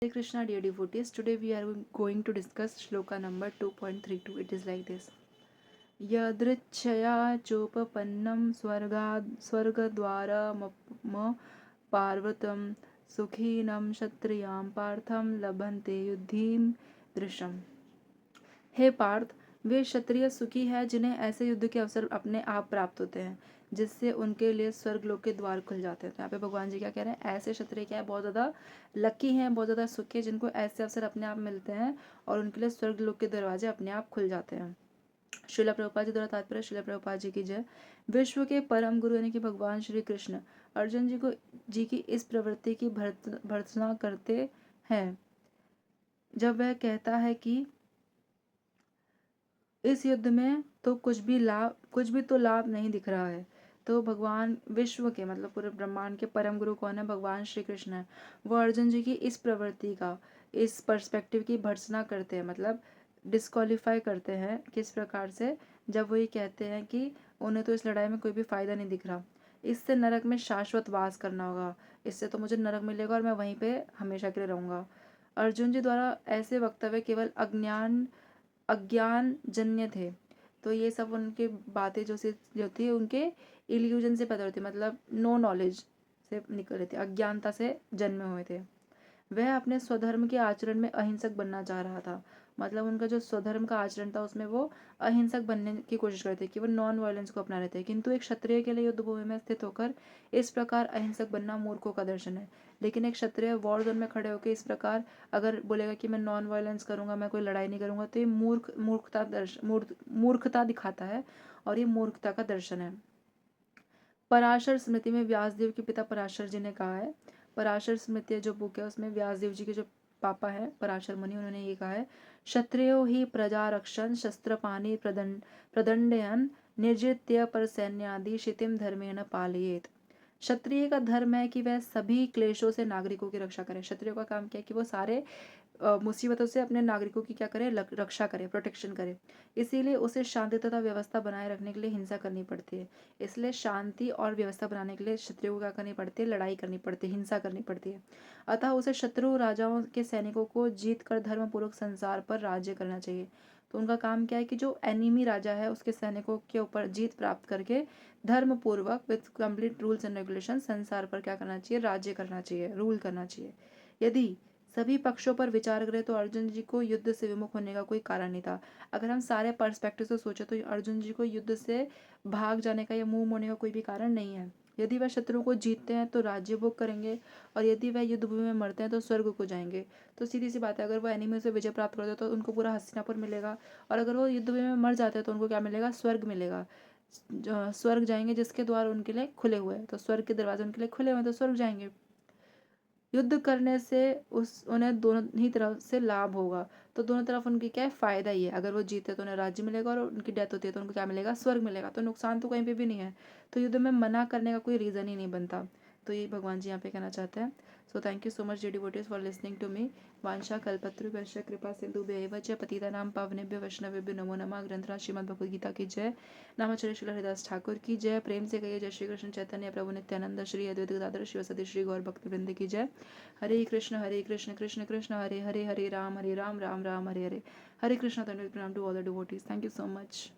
Hare Krishna, dear devotees. Today we are going to discuss shloka number 2.32. It is like this. Yadrichaya chopapannam swargadwaram parvatam sukhinam kshatriyam partham labhante युद्धीम दृशम. हे पार्थ, वे क्षत्रिय सुखी है जिन्हें ऐसे युद्ध के अवसर अपने आप प्राप्त होते हैं जिससे उनके लिए स्वर्ग लोक के द्वार खुल जाते हैं. तो यहाँ पे भगवान जी क्या कह रहे हैं, ऐसे क्षत्रिय क्या है, बहुत ज़्यादा लकी हैं, बहुत ज़्यादा सुखी है जिनको ऐसे अवसर अपने आप मिलते हैं और उनके लिए स्वर्ग लोक के दरवाजे अपने आप खुल जाते हैं. श्रील प्रभुपाद जी द्वारा तात्पर्य. श्रील प्रभुपाद जी की जय. विश्व के परम गुरु यानी कि भगवान श्री कृष्ण अर्जुन जी की इस प्रवृत्ति की भर्त्सना करते हैं जब वह कहता है कि इस युद्ध में तो कुछ भी तो लाभ नहीं दिख रहा है. तो भगवान विश्व के मतलब पूरे ब्रह्मांड के परम गुरु कौन है, भगवान श्री कृष्ण है. वो अर्जुन जी की इस प्रवृत्ति का, इस पर्सपेक्टिव की भर्त्सना करते हैं, मतलब डिस्क्वालीफाई करते हैं. किस प्रकार से, जब वो ये कहते हैं कि उन्हें तो इस लड़ाई में कोई भी फायदा नहीं दिख रहा, इससे नरक में शाश्वत वास करना होगा, इससे तो मुझे नरक मिलेगा और मैं वहीं पे हमेशा के लिए रहूँगा. अर्जुन जी द्वारा ऐसे वक्तव्य केवल अज्ञान जन्य थे. तो ये सब उनके बातें जो थी उनके इल्यूजन से पैदा होती, मतलब नो नॉलेज से निकल रहे थे, अज्ञानता से जन्मे हुए थे. वह अपने स्वधर्म के आचरण में अहिंसक बनना चाह रहा था. मतलब उनका जो स्वधर्म का आचरण था उसमें वो अहिंसक बनने की कोशिश करते कि वो नॉन वायलेंस को अपना रहे थे. किंतु एक क्षत्रिय के लिए युद्ध भूमि में स्थित होकर इस प्रकार अहिंसक बनना मूर्खों का दर्शन है. लेकिन एक क्षत्रिय वॉर जोन में खड़े होकर इस प्रकार अगर बोलेगा कि मैं नॉन वायलेंस करूंगा, मैं कोई लड़ाई नहीं करूंगा, तो ये मूर्खता दिखाता है और ये मूर्खता का दर्शन है. पराशर स्मृति में व्यासदेव के पिता पराशर जी ने कहा है, पराशर स्मृति जो बुक है उसमें व्यासदेव जी के जो पापा है पराशर मुनि, उन्होंने ये कहा है, क्षत्रियो ही प्रजा रक्षण शस्त्रपाणि प्रदंडयन निर्जित्य पर सैन्यादि क्षितिम धर्मेण पालयेत. क्षत्रिय का धर्म है कि वह सभी क्लेशों से नागरिकों की रक्षा करे. क्षत्रियों का काम क्या है कि वो सारे मुसीबतों से अपने नागरिकों की क्या करे, रक्षा करे, प्रोटेक्शन करे. इसीलिए उसे शांति तथा व्यवस्था बनाए रखने के लिए हिंसा करनी पड़ती है. इसलिए शांति और व्यवस्था बनाने के लिए क्षत्रियों को क्या करनी पड़ती है, लड़ाई करनी पड़ती है, हिंसा करनी पड़ती है. अतः उसे शत्रु राजाओं के सैनिकों को जीत कर धर्मपूर्वक संसार पर राज्य करना चाहिए. तो उनका काम क्या है कि जो एनिमी राजा है उसके सैनिकों के ऊपर जीत प्राप्त करके धर्मपूर्वक with complete rules and regulation संसार पर क्या करना चाहिए, राज्य करना चाहिए, रूल करना चाहिए. यदि सभी पक्षों पर विचार करें तो अर्जुन जी को युद्ध से विमुख होने का कोई कारण नहीं था. अगर हम सारे पर्सपेक्टिव से सोचे तो अर्जुन जी को युद्ध से भाग जाने का या मुंह मोड़ने का कोई भी कारण नहीं है. यदि वह शत्रु को जीतते हैं तो राज्य भोग करेंगे और यदि वह युद्ध भूमि में मरते हैं तो स्वर्ग को जाएंगे. तो सीधी सी बात है, अगर वो एनिमी से विजय प्राप्त करते हैं तो उनको पूरा हस्तिनापुर मिलेगा, और अगर वो युद्ध भूमि में मर जाते हैं तो उनको क्या मिलेगा, स्वर्ग मिलेगा. स्वर्ग जाएंगे जिसके द्वार उनके लिए खुले हुए हैं. तो स्वर्ग के दरवाजे उनके लिए खुले हुए हैं तो स्वर्ग जाएंगे. युद्ध करने से उन्हें दोनों ही तरफ से लाभ होगा. तो दोनों तरफ उनकी क्या है, फायदा ही है. अगर वो जीते तो उन्हें राज्य मिलेगा और उनकी डेथ होती है तो उनको क्या मिलेगा, स्वर्ग मिलेगा. तो नुकसान तो कहीं पे भी नहीं है. तो युद्ध में मना करने का कोई रीज़न ही नहीं बनता. तो ये भगवान जी यहाँ पे कहना चाहते हैं. So thank you so much devotees for listening to me. वांशा कल्पतरुभ्यश्च कृपा सिंधुभ्यैव च पतितानां पावनेभ्यो वैष्णवेभ्यो नमो नमः. ग्रंथराज श्रीमद् भगवद गीता की जय. नामाचार्य श्रील हरिदास ठाकुर की जय. प्रेम से कहिए जय श्री कृष्ण चैतन्य प्रभु नित्यानंद श्री अद्वैत गदाधर शिवसति श्री गौर भक्त वृंद की जय. हरे कृष्ण कृष्ण कृष्ण हरे हरे, हरे राम राम राम हरे हरे. हरे Krishna. Thank you so much.